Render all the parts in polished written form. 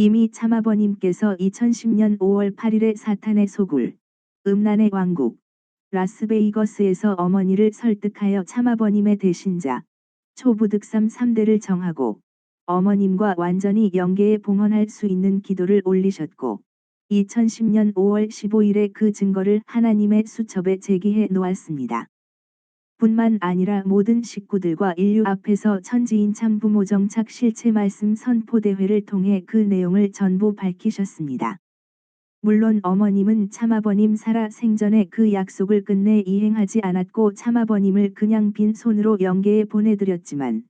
이미 참아버님께서 2010년 5월 8일에 사탄의 소굴, 음란의 왕국, 라스베이거스에서 어머니를 설득하여 참아버님의 대신자, 초부득삼 3대를 정하고 어머님과 완전히 영계에 봉헌할 수 있는 기도를 올리셨고 2010년 5월 15일에 그 증거를 하나님의 수첩에 제기해 놓았습니다. 뿐만 아니라 모든 식구들과 인류 앞에서 천지인 참부모 정착 실체 말씀 선포대회를 통해 그 내용을 전부 밝히셨습니다. 물론 어머님은 참아버님 살아 생전에 그 약속을 끝내 이행하지 않았고 참아버님을 그냥 빈손으로 영계에 보내드렸지만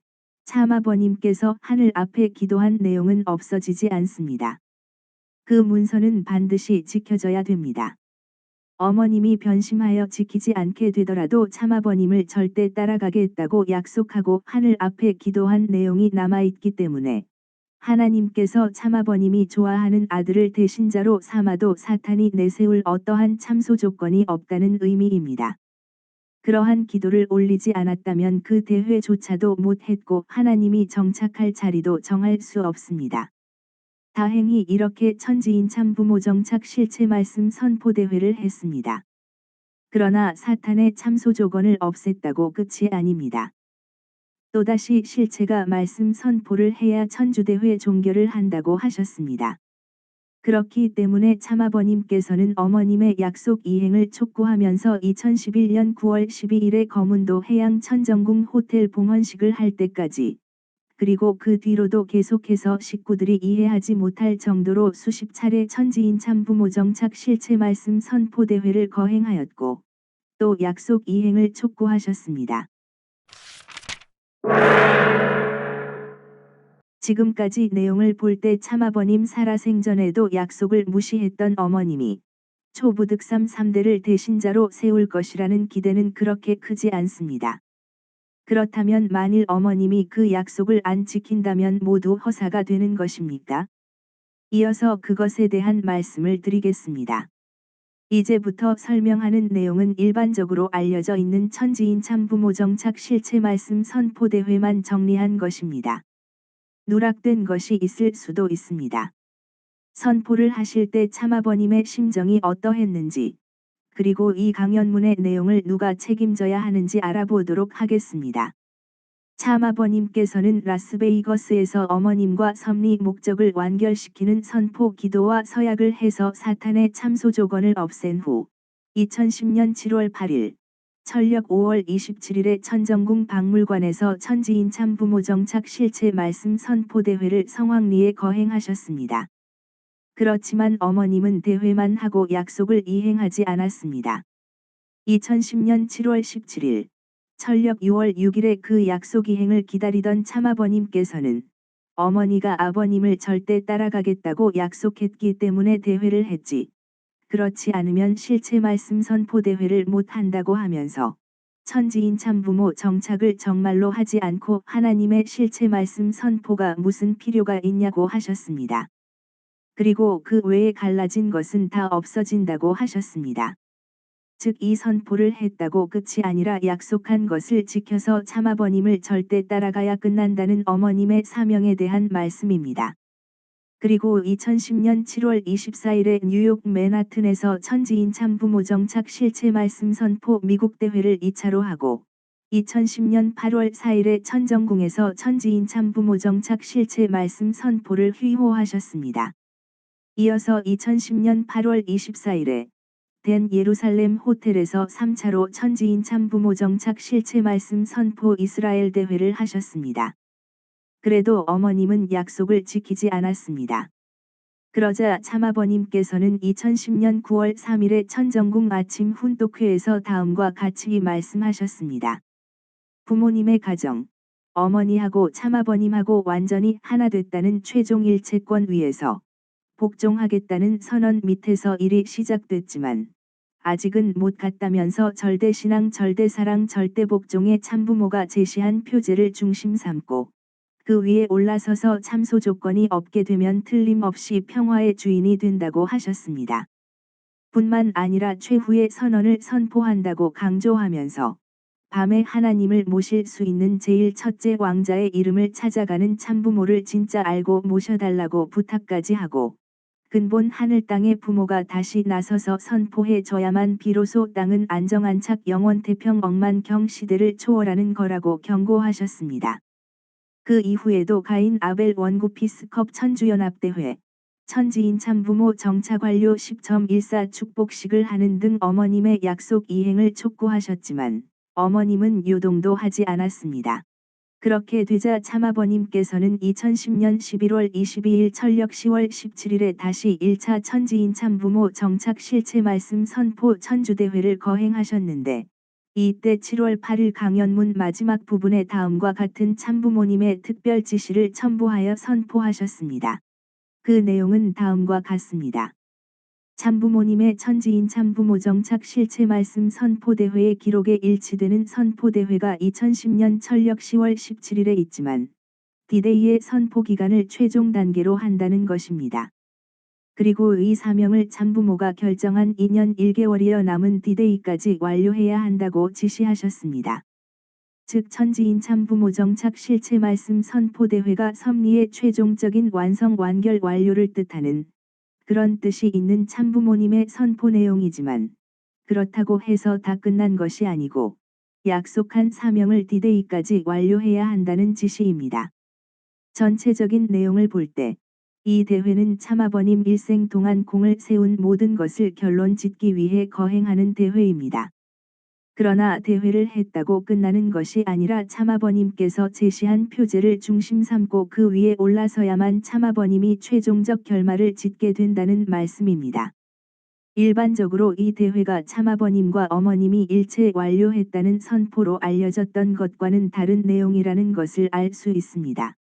참아버님께서 하늘 앞에 기도한 내용은 없어지지 않습니다. 그 문서는 반드시 지켜져야 됩니다. 어머님이 변심하여 지키지 않게 되더라도 참아버님을 절대 따라가겠다고 약속하고 하늘 앞에 기도한 내용이 남아있기 때문에 하나님께서 참아버님이 좋아하는 아들을 대신자로 삼아도 사탄이 내세울 어떠한 참소 조건이 없다는 의미입니다. 그러한 기도를 올리지 않았다면 그 대회조차도 못했고 하나님이 정착할 자리도 정할 수 없습니다. 다행히 이렇게 천지인 참부모 정착 실체 말씀 선포대회를 했습니다. 그러나 사탄의 참소 조건을 없앴다고 끝이 아닙니다. 또다시 실체가 말씀 선포를 해야 천주대회 종결을 한다고 하셨습니다. 그렇기 때문에 참아버님께서는 어머님의 약속 이행을 촉구하면서 2011년 9월 12일에 거문도 해양 천정궁 호텔 봉헌식을 할 때까지 그리고 그 뒤로도 계속해서 식구들이 이해하지 못할 정도로 수십 차례 천지인 참부모 정착 실체 말씀 선포대회를 거행하였고 또 약속 이행을 촉구하셨습니다. 지금까지 내용을 볼 때 참아버님 살아생전에도 약속을 무시했던 어머님이 초부득삼 3대를 대신자로 세울 것이라는 기대는 그렇게 크지 않습니다. 그렇다면 만일 어머님이 그 약속을 안 지킨다면 모두 허사가 되는 것입니까? 이어서 그것에 대한 말씀을 드리겠습니다. 이제부터 설명하는 내용은 일반적으로 알려져 있는 천지인 참부모 정착 실체 말씀 선포대회만 정리한 것입니다. 누락된 것이 있을 수도 있습니다. 선포를 하실 때 참아버님의 심정이 어떠했는지, 그리고 이 강연문의 내용을 누가 책임져야 하는지 알아보도록 하겠습니다. 참아버님께서는 라스베이거스에서 어머님과 섭리 목적을 완결시키는 선포 기도와 서약을 해서 사탄의 참소 조건을 없앤 후 2010년 7월 8일 철력 5월 27일에 천정궁 박물관에서 천지인 참부모 정착 실체 말씀 선포대회를 성황리에 거행하셨습니다. 그렇지만 어머님은 대회만 하고 약속을 이행하지 않았습니다. 2010년 7월 17일 철력 6월 6일에 그 약속 이행을 기다리던 참아버님께서는 어머니가 아버님을 절대 따라가겠다고 약속했기 때문에 대회를 했지. 그렇지 않으면 실체 말씀 선포 대회를 못 한다고 하면서 천지인 참부모 정착을 정말로 하지 않고 하나님의 실체 말씀 선포가 무슨 필요가 있냐고 하셨습니다. 그리고 그 외에 갈라진 것은 다 없어진다고 하셨습니다. 즉 이 선포를 했다고 끝이 아니라 약속한 것을 지켜서 참아버님을 절대 따라가야 끝난다는 어머님의 사명에 대한 말씀입니다. 그리고 2010년 7월 24일에 뉴욕 맨하튼에서 천지인 참부모 정착 실체 말씀 선포 미국 대회를 2차로 하고 2010년 8월 4일에 천정궁에서 천지인 참부모 정착 실체 말씀 선포를 휘호하셨습니다. 이어서 2010년 8월 24일에 댄 예루살렘 호텔에서 3차로 천지인 참부모 정착 실체 말씀 선포 이스라엘 대회를 하셨습니다. 그래도 어머님은 약속을 지키지 않았습니다. 그러자 참아버님께서는 2010년 9월 3일에 천정궁 아침 훈독회에서 다음과 같이 말씀하셨습니다. 부모님의 가정, 어머니하고 참아버님하고 완전히 하나 됐다는 최종 일체권 위에서 복종하겠다는 선언 밑에서 일이 시작됐지만 아직은 못 갔다면서 절대신앙 절대사랑 절대복종의 참부모가 제시한 표제를 중심 삼고 그 위에 올라서서 참소 조건이 없게 되면 틀림없이 평화의 주인이 된다고 하셨습니다. 뿐만 아니라 최후의 선언을 선포한다고 강조하면서 밤에 하나님을 모실 수 있는 제일 첫째 왕자의 이름을 찾아가는 참부모를 진짜 알고 모셔달라고 부탁까지 하고 근본 하늘 땅의 부모가 다시 나서서 선포해 줘야만 비로소 땅은 안정안착 영원 태평 억만경 시대를 초월하는 거라고 경고하셨습니다. 그 이후에도 가인 아벨 원구 피스컵 천주연합대회, 천지인 참부모 정착 완료 10.14 축복식을 하는 등 어머님의 약속 이행을 촉구하셨지만 어머님은 요동도 하지 않았습니다. 그렇게 되자 참아버님께서는 2010년 11월 22일 철력 10월 17일에 다시 1차 천지인 참부모 정착 실체 말씀 선포 천주대회를 거행하셨는데 이때 7월 8일 강연문 마지막 부분에 다음과 같은 참부모님의 특별 지시를 첨부하여 선포하셨습니다. 그 내용은 다음과 같습니다. 참부모님의 천지인 참부모 정착 실체 말씀 선포대회의 기록에 일치되는 선포대회가 2010년 철력 10월 17일에 있지만 디데이의 선포 기간을 최종 단계로 한다는 것입니다. 그리고 이 사명을 참부모가 결정한 2년 1개월이어 남은 디데이까지 완료해야 한다고 지시하셨습니다. 즉 천지인 참부모 정착 실체 말씀 선포대회가 섭리의 최종적인 완성 완결 완료를 뜻하는 그런 뜻이 있는 참부모님의 선포 내용이지만 그렇다고 해서 다 끝난 것이 아니고 약속한 사명을 디데이까지 완료해야 한다는 지시입니다. 전체적인 내용을 볼 때 이 대회는 참아버님 일생 동안 공을 세운 모든 것을 결론 짓기 위해 거행하는 대회입니다. 그러나 대회를 했다고 끝나는 것이 아니라 참아버님께서 제시한 표제를 중심 삼고 그 위에 올라서야만 참아버님이 최종적 결말을 짓게 된다는 말씀입니다. 일반적으로 이 대회가 참아버님과 어머님이 일체 완료했다는 선포로 알려졌던 것과는 다른 내용이라는 것을 알 수 있습니다.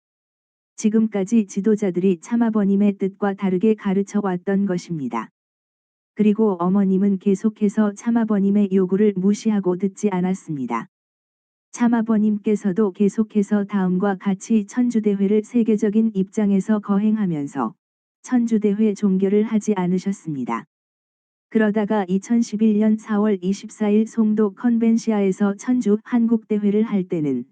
지금까지 지도자들이 참아버님의 뜻과 다르게 가르쳐 왔던 것입니다. 그리고 어머님은 계속해서 참아버님의 요구를 무시하고 듣지 않았습니다. 참아버님께서도 계속해서 다음과 같이 천주대회를 세계적인 입장에서 거행하면서 천주대회 종결을 하지 않으셨습니다. 그러다가 2011년 4월 24일 송도 컨벤시아에서 천주 한국대회를 할 때는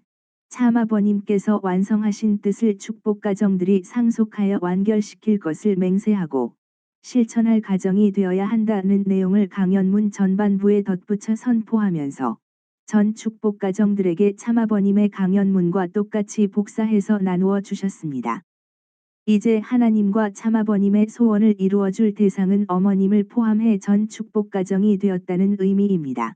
참아버님께서 완성하신 뜻을 축복가정들이 상속하여 완결시킬 것을 맹세하고 실천할 가정이 되어야 한다는 내용을 강연문 전반부에 덧붙여 선포하면서 전 축복가정들에게 참아버님의 강연문과 똑같이 복사해서 나누어 주셨습니다. 이제 하나님과 참아버님의 소원을 이루어줄 대상은 어머님을 포함해 전 축복가정이 되었다는 의미입니다.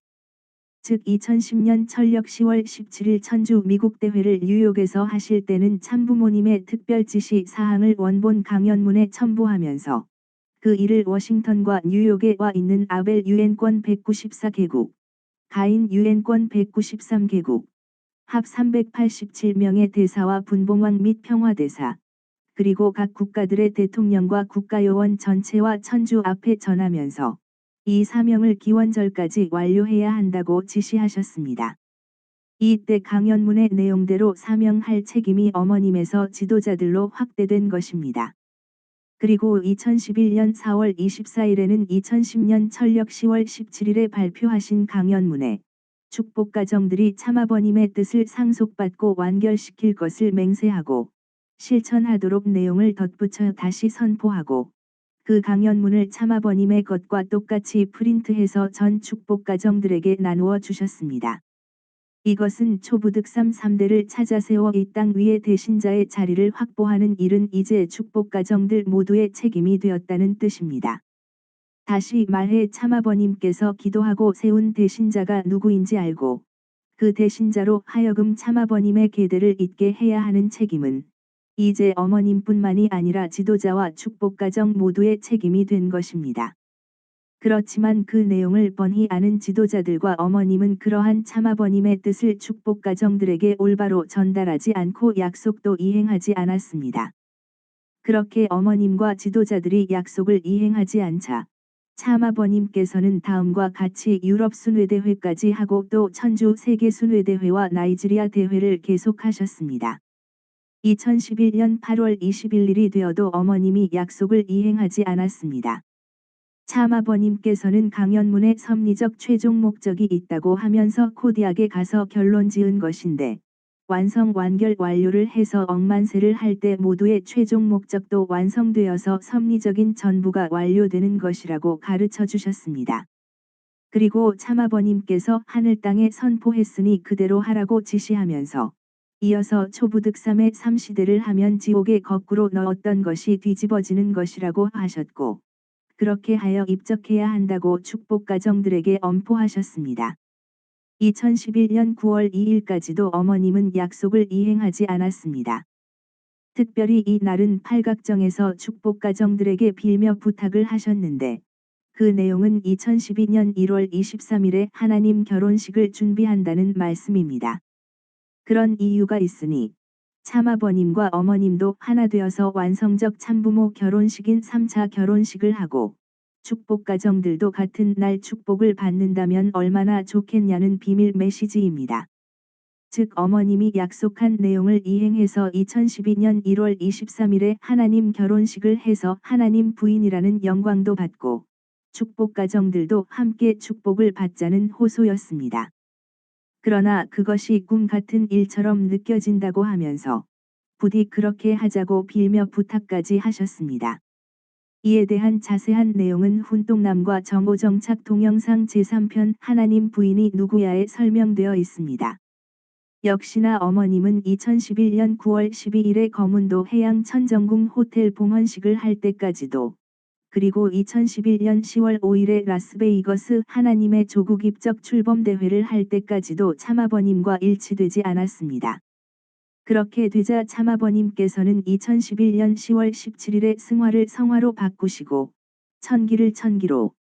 즉 2010년 철력 10월 17일 천주 미국 대회를 뉴욕에서 하실 때는 참부모님의 특별 지시 사항을 원본 강연문에 첨부하면서 그 일을 워싱턴과 뉴욕에 와 있는 아벨 유엔권 194개국, 가인 유엔권 193개국, 합 387명의 대사와 분봉왕 및 평화대사, 그리고 각 국가들의 대통령과 국가요원 전체와 천주 앞에 전하면서 이 사명을 기원절까지 완료해야 한다고 지시하셨습니다. 이때 강연문의 내용대로 사명할 책임이 어머님에서 지도자들로 확대된 것입니다. 그리고 2011년 4월 24일에는 2010년 철력 10월 17일에 발표하신 강연문에 축복가정들이 참아버님의 뜻을 상속받고 완결시킬 것을 맹세하고 실천하도록 내용을 덧붙여 다시 선포하고 그 강연문을 참아버님의 것과 똑같이 프린트해서 전 축복가정들에게 나누어 주셨습니다. 이것은 초부득삼 3대를 찾아 세워 이 땅 위에 대신자의 자리를 확보하는 일은 이제 축복가정들 모두의 책임이 되었다는 뜻입니다. 다시 말해 참아버님께서 기도하고 세운 대신자가 누구인지 알고 그 대신자로 하여금 참아버님의 계대를 잇게 해야 하는 책임은 이제 어머님뿐만이 아니라 지도자와 축복가정 모두의 책임이 된 것입니다. 그렇지만 그 내용을 뻔히 아는 지도자들과 어머님은 그러한 참아버님의 뜻을 축복가정들에게 올바로 전달하지 않고 약속도 이행하지 않았습니다. 그렇게 어머님과 지도자들이 약속을 이행하지 않자 참아버님께서는 다음과 같이 유럽 순회대회까지 하고 또 천주 세계 순회대회와 나이지리아 대회를 계속하셨습니다. 2011년 8월 21일이 되어도 어머님이 약속을 이행하지 않았습니다. 참아버님께서는 강연문에 섭리적 최종 목적이 있다고 하면서 코디악에 가서 결론 지은 것인데, 완성 완결 완료를 해서 억만세를 할 때 모두의 최종 목적도 완성되어서 섭리적인 전부가 완료되는 것이라고 가르쳐 주셨습니다. 그리고 참아버님께서 하늘 땅에 선포했으니 그대로 하라고 지시하면서 이어서 초부득삼의 3시대를 하면 지옥에 거꾸로 넣었던 것이 뒤집어지는 것이라고 하셨고, 그렇게 하여 입적해야 한다고 축복 가정들에게 엄포하셨습니다. 2011년 9월 2일까지도 어머님은 약속을 이행하지 않았습니다. 특별히 이 날은 팔각정에서 축복 가정들에게 빌며 부탁을 하셨는데, 그 내용은 2012년 1월 23일에 하나님 결혼식을 준비한다는 말씀입니다. 그런 이유가 있으니 참아버님과 어머님도 하나 되어서 완성적 참부모 결혼식인 3차 결혼식을 하고 축복 가정들도 같은 날 축복을 받는다면 얼마나 좋겠냐는 비밀 메시지입니다. 즉 어머님이 약속한 내용을 이행해서 2012년 1월 23일에 하나님 결혼식을 해서 하나님 부인이라는 영광도 받고 축복 가정들도 함께 축복을 받자는 호소였습니다. 그러나 그것이 꿈 같은 일처럼 느껴진다고 하면서 부디 그렇게 하자고 빌며 부탁까지 하셨습니다. 이에 대한 자세한 내용은 훈동남과 정오정착 동영상 제3편 하나님 부인이 누구야에 설명되어 있습니다. 역시나 어머님은 2011년 9월 12일에 거문도 해양 천정궁 호텔 봉헌식을 할 때까지도, 그리고 2011년 10월 5일에 라스베이거스 하나님의 조국 입적 출범 대회를 할 때까지도 참아버님과 일치되지 않았습니다. 그렇게 되자 참아버님께서는 2011년 10월 17일에 승화를 성화로 바꾸시고 천기를 천기로,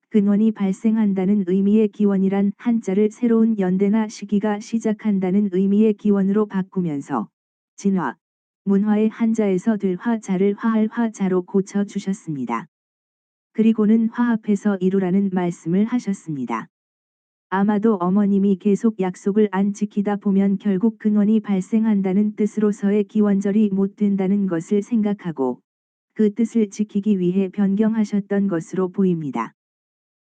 근원이 발생한다는 의미의 기원이란 한자를 새로운 연대나 시기가 시작한다는 의미의 기원으로 바꾸면서 진화, 문화의 한자에서 들화 자를 화할 화자로 고쳐 주셨습니다. 그리고는 화합해서 이루라는 말씀을 하셨습니다. 아마도 어머님이 계속 약속을 안 지키다 보면 결국 근원이 발생한다는 뜻으로서의 기원절이 못 된다는 것을 생각하고 그 뜻을 지키기 위해 변경하셨던 것으로 보입니다.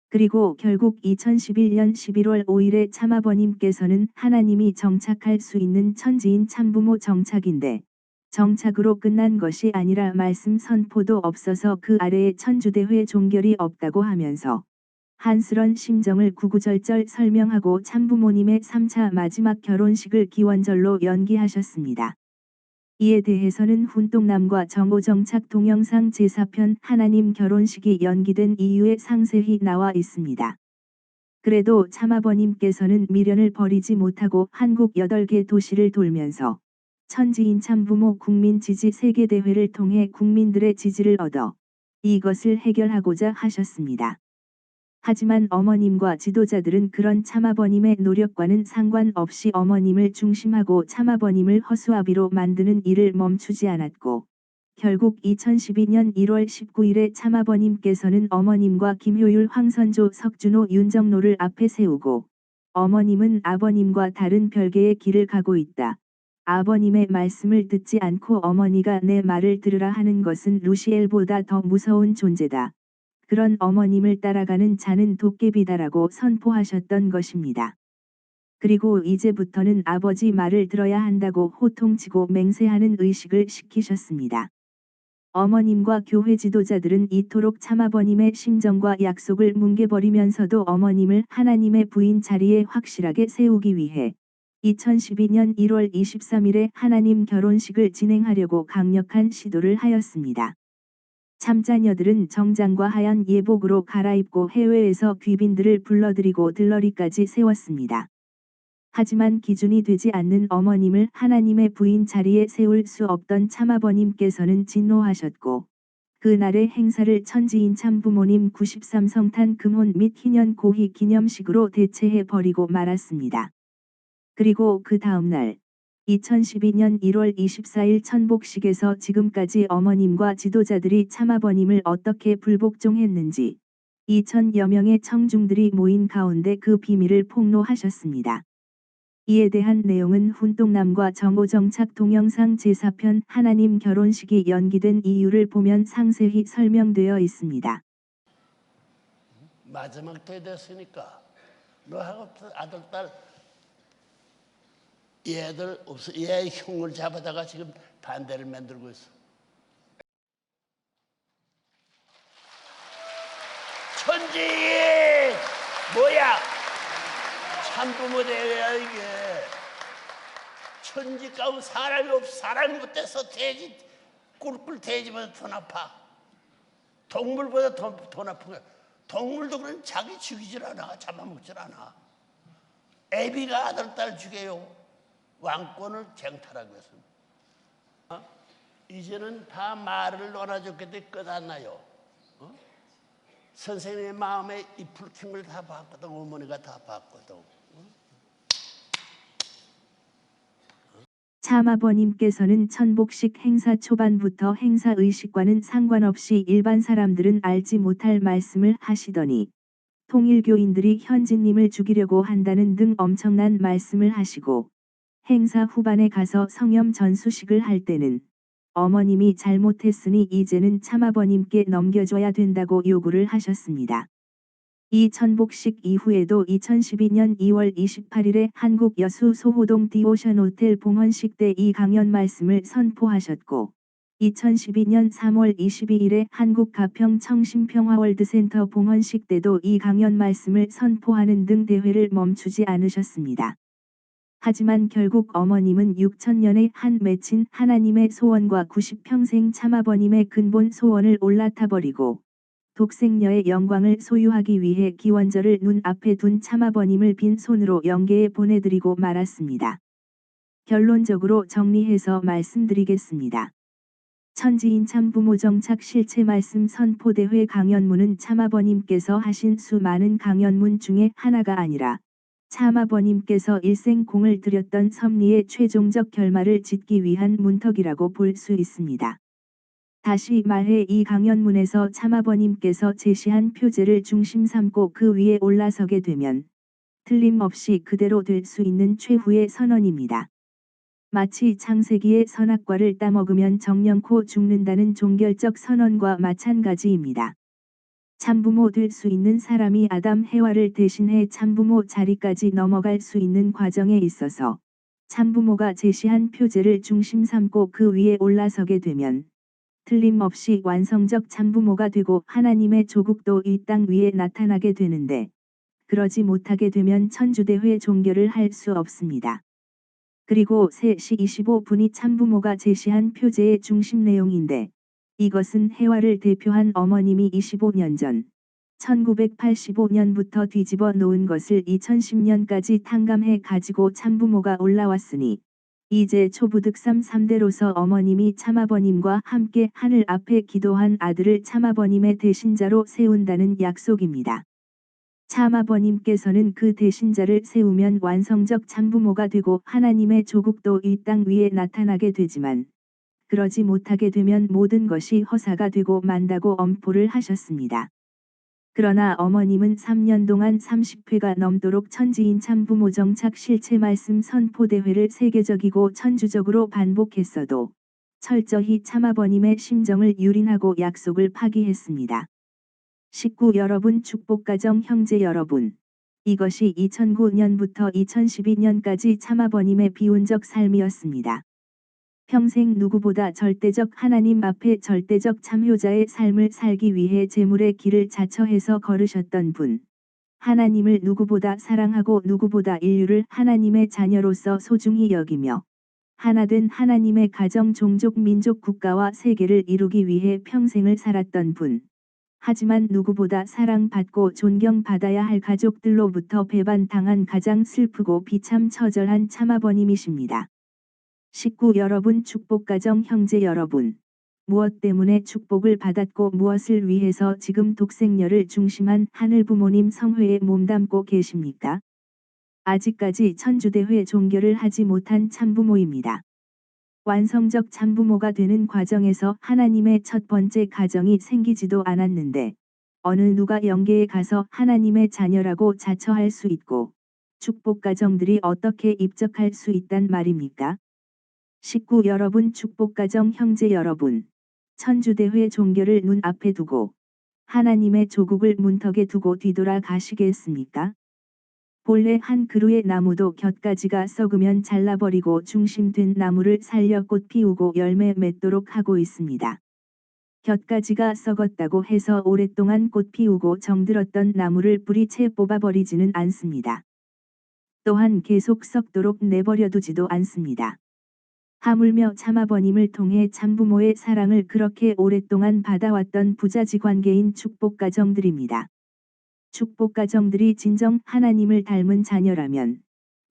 그리고 결국 2011년 11월 5일에 참아버님께서는 하나님이 정착할 수 있는 천지인 참부모 정착인데 정착으로 끝난 것이 아니라 말씀 선포도 없어서 그 아래에 천주대회 종결이 없다고 하면서 한스런 심정을 구구절절 설명하고 참부모님의 3차 마지막 결혼식을 기원절로 연기하셨습니다. 이에 대해서는 훈동남과 정오정착 동영상 제4편 하나님 결혼식이 연기된 이유에 상세히 나와 있습니다. 그래도 참아버님께서는 미련을 버리지 못하고 한국 8개 도시를 돌면서 천지인 참부모 국민 지지 세계대회를 통해 국민들의 지지를 얻어 이것을 해결하고자 하셨습니다. 하지만 어머님과 지도자들은 그런 참아버님의 노력과는 상관없이 어머님을 중심하고 참아버님을 허수아비로 만드는 일을 멈추지 않았고, 결국 2012년 1월 19일에 참아버님께서는 어머님과 김효율 황선조 석준호 윤정로를 앞에 세우고, 어머님은 아버님과 다른 별개의 길을 가고 있다. 아버님의 말씀을 듣지 않고 어머니가 내 말을 들으라 하는 것은 루시엘보다 더 무서운 존재다. 그런 어머님을 따라가는 자는 도깨비다라고 선포하셨던 것입니다. 그리고 이제부터는 아버지 말을 들어야 한다고 호통치고 맹세하는 의식을 시키셨습니다. 어머님과 교회 지도자들은 이토록 참아버님의 심정과 약속을 뭉개버리면서도 어머님을 하나님의 부인 자리에 확실하게 세우기 위해 2012년 1월 23일에 하나님 결혼식을 진행하려고 강력한 시도를 하였습니다. 참자녀들은 정장과 하얀 예복으로 갈아입고 해외에서 귀빈들을 불러들이고 들러리까지 세웠습니다. 하지만 기준이 되지 않는 어머님을 하나님의 부인 자리에 세울 수 없던 참아버님께서는 진노하셨고, 그날의 행사를 천지인 참부모님 93성탄 금혼 및 희년 고희 기념식으로 대체해 버리고 말았습니다. 그리고 그 다음날 2012년 1월 24일 천복식에서 지금까지 어머님과 지도자들이 참아버님을 어떻게 불복종했는지 2,000여 명의 청중들이 모인 가운데 그 비밀을 폭로하셨습니다. 이에 대한 내용은 훈동남과 정오정착 동영상 제4편 하나님 결혼식이 연기된 이유를 보면 상세히 설명되어 있습니다. 마지막 때 됐으니까 너하고 아들, 딸 얘들 없어. 얘 흉을 잡아다가 지금 반대를 만들고 있어. 천지 뭐야? 참부모 대회야 이게. 천지 가운데 사람이 없어. 사람이 못돼서 돼지 꿀꿀 돼지보다 더 나빠. 동물보다 더 나쁜 거야. 동물도 그런 자기 죽이질 않아. 잡아먹질 않아. 애비가 아들 딸 죽여요. 왕권을 쟁탈하기 위해서. 이제는 다 말을 놀아줬기 때문에 끝 안 나요. 선생님의 마음에 이 불킨 걸 다 봤거든. 어머니가 다 봤거든. 참아버님께서는 천복식 행사 초반부터 행사 의식과는 상관없이 일반 사람들은 알지 못할 말씀을 하시더니 통일교인들이 현진님을 죽이려고 한다는 등 엄청난 말씀을 하시고 행사 후반에 가서 성염 전수식을 할 때는 어머님이 잘못했으니 이제는 참아버님께 넘겨줘야 된다고 요구를 하셨습니다. 이 천복식 이후에도 2012년 2월 28일에 한국 여수 소호동 디오션 호텔 봉헌식 때 이 강연 말씀을 선포하셨고 2012년 3월 22일에 한국 가평 청심평화월드센터 봉헌식 때도 이 강연 말씀을 선포하는 등 대회를 멈추지 않으셨습니다. 하지만 결국 어머님은 6000년에 한 맺힌 하나님의 소원과 90평생 참아버님의 근본 소원을 올라타버리고 독생녀의 영광을 소유하기 위해 기원절을 눈앞에 둔 참아버님을 빈손으로 영계에 보내드리고 말았습니다. 결론적으로 정리해서 말씀드리겠습니다. 천지인 참부모 정착 실체 말씀 선포대회 강연문은 참아버님께서 하신 수많은 강연문 중에 하나가 아니라 참아버님께서 일생 공을 들였던 섭리의 최종적 결말을 짓기 위한 문턱이라고 볼 수 있습니다. 다시 말해 이 강연문에서 참아버님께서 제시한 표제를 중심 삼고 그 위에 올라서게 되면 틀림없이 그대로 될 수 있는 최후의 선언입니다. 마치 창세기의 선악과를 따먹으면 정령코 죽는다는 종결적 선언과 마찬가지입니다. 참부모 될 수 있는 사람이 아담 해와를 대신해 참부모 자리까지 넘어갈 수 있는 과정에 있어서 참부모가 제시한 표제를 중심 삼고 그 위에 올라서게 되면 틀림없이 완성적 참부모가 되고 하나님의 조국도 이 땅 위에 나타나게 되는데 그러지 못하게 되면 천주대회 종결을 할 수 없습니다. 그리고 3시 25분이 참부모가 제시한 표제의 중심 내용인데 이것은 해와를 대표한 어머님이 25년 전 1985년부터 뒤집어 놓은 것을 2010년까지 탕감해 가지고 참부모가 올라왔으니 이제 초부득삼 3대로서 어머님이 참아버님과 함께 하늘 앞에 기도한 아들을 참아버님의 대신자로 세운다는 약속입니다. 참아버님께서는 그 대신자를 세우면 완성적 참부모가 되고 하나님의 조국도 이 땅 위에 나타나게 되지만 그러지 못하게 되면 모든 것이 허사가 되고 만다고 엄포를 하셨습니다. 그러나 어머님은 3년 동안 30회가 넘도록 천지인 참부모 정착 실체 말씀 선포대회를 세계적이고 천주적으로 반복했어도 철저히 참아버님의 심정을 유린하고 약속을 파기했습니다. 식구 여러분, 축복가정 형제 여러분, 이것이 2009년부터 2012년까지 참아버님의 비운적 삶이었습니다. 평생 누구보다 절대적 하나님 앞에 절대적 참효자의 삶을 살기 위해 재물의 길을 자처해서 걸으셨던 분. 하나님을 누구보다 사랑하고 누구보다 인류를 하나님의 자녀로서 소중히 여기며 하나된 하나님의 가정, 종족, 민족, 국가와 세계를 이루기 위해 평생을 살았던 분. 하지만 누구보다 사랑받고 존경받아야 할 가족들로부터 배반당한 가장 슬프고 비참처절한 참아버님이십니다. 식구 여러분, 축복가정 형제 여러분, 무엇 때문에 축복을 받았고 무엇을 위해서 지금 독생녀를 중심한 하늘부모님 성회에 몸담고 계십니까? 아직까지 천주대회 종결을 하지 못한 참부모입니다. 완성적 참부모가 되는 과정에서 하나님의 첫 번째 가정이 생기지도 않았는데 어느 누가 영계에 가서 하나님의 자녀라고 자처할 수 있고 축복가정들이 어떻게 입적할 수 있단 말입니까? 식구 여러분, 축복가정 형제 여러분, 천주대회 종결을 눈앞에 두고 하나님의 조국을 문턱에 두고 뒤돌아 가시겠습니까? 본래 한 그루의 나무도 곁가지가 썩으면 잘라버리고 중심된 나무를 살려 꽃 피우고 열매 맺도록 하고 있습니다. 곁가지가 썩었다고 해서 오랫동안 꽃 피우고 정들었던 나무를 뿌리채 뽑아버리지는 않습니다. 또한 계속 썩도록 내버려두지도 않습니다. 하물며 참아버님을 통해 참부모의 사랑을 그렇게 오랫동안 받아왔던 부자지 관계인 축복가정들입니다. 축복가정들이 진정 하나님을 닮은 자녀라면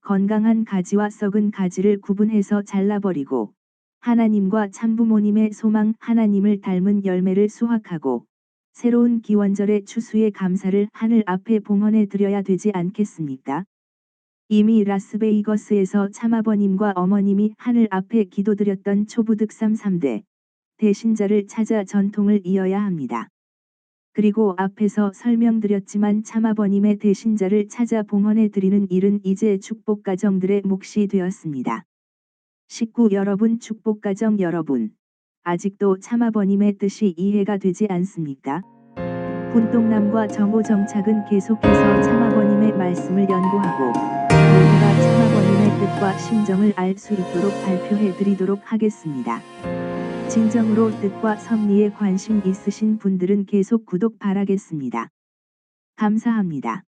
건강한 가지와 썩은 가지를 구분해서 잘라버리고 하나님과 참부모님의 소망 하나님을 닮은 열매를 수확하고 새로운 기원절의 추수의 감사를 하늘 앞에 봉헌해 드려야 되지 않겠습니까? 이미 라스베이거스에서 참아버님과 어머님이 하늘 앞에 기도드렸던 초부득삼 3대 대신자를 찾아 전통을 이어야 합니다. 그리고 앞에서 설명드렸지만 참아버님의 대신자를 찾아 봉헌해 드리는 일은 이제 축복가정들의 몫이 되었습니다. 식구 여러분, 축복가정 여러분, 아직도 참아버님의 뜻이 이해가 되지 않습니까? 분동남과 정오정착은 계속해서 참아버님의 말씀을 연구하고 모두가 참아버님의 뜻과 심정을 알 수 있도록 발표해 드리도록 하겠습니다. 진정으로 뜻과 섭리에 관심 있으신 분들은 계속 구독 바라겠습니다. 감사합니다.